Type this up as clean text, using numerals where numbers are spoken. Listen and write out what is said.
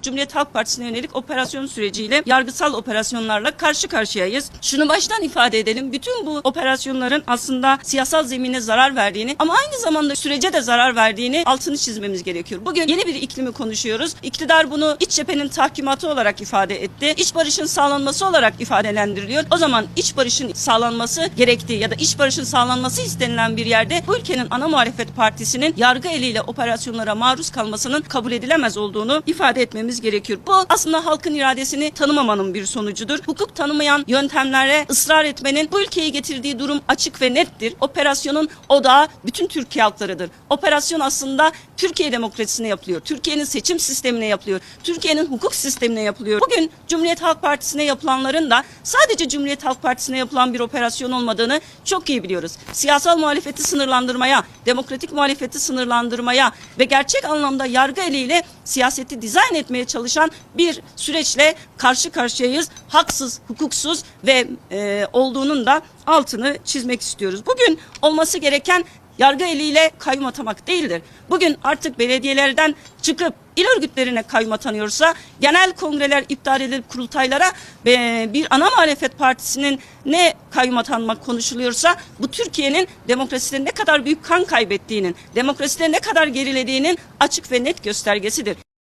Cumhuriyet Halk Partisi'ne yönelik operasyon süreciyle, yargısal operasyonlarla karşı karşıyayız. Şunu baştan ifade edelim. Bütün bu operasyonların aslında siyasal zemine zarar verdiğini ama aynı zamanda sürece de zarar verdiğini altını çizmemiz gerekiyor. Bugün yeni bir iklimi konuşuyoruz. İktidar bunu iç cephenin tahkimatı olarak ifade etti. İç barışın sağlanması olarak ifadelendiriliyor. O zaman iç barışın sağlanması gerektiği ya da iç barışın sağlanması istenilen bir yerde bu ülkenin ana muhalefet partisinin yargı eliyle operasyonlara maruz kalmasının kabul edilemez olduğunu ifade etmemiz gerekiyor. Bu aslında halkın iradesini tanımamanın bir sonucudur. Hukuk tanımayan yöntemlere ısrar etmenin bu ülkeyi getirdiği durum açık ve nettir. Operasyonun odağı bütün Türkiye halklarıdır. Operasyon aslında Türkiye demokrasisine yapılıyor. Türkiye'nin seçim sistemine yapılıyor. Türkiye'nin hukuk sistemine yapılıyor. Bugün Cumhuriyet Halk Partisi'ne yapılanların da sadece Cumhuriyet Halk Partisi'ne yapılan bir operasyon olmadığını çok iyi biliyoruz. Siyasal muhalefeti sınırlandırmaya, demokratik muhalefeti sınırlandırmaya ve gerçek anlamda yargı eliyle siyaseti dizayn etmeye çalışan bir süreçle karşı karşıyayız. Haksız, hukuksuz ve olduğunun da altını çizmek istiyoruz. Bugün olması gereken yargı eliyle kayyum atamak değildir. Bugün artık belediyelerden çıkıp il örgütlerine kayyum atanıyorsa, genel kongreler iptal edilip kurultaylara bir ana muhalefet partisinin ne kayyum atanmak konuşuluyorsa, bu Türkiye'nin demokraside ne kadar büyük kan kaybettiğinin, demokraside ne kadar gerilediğinin açık ve net göstergesidir.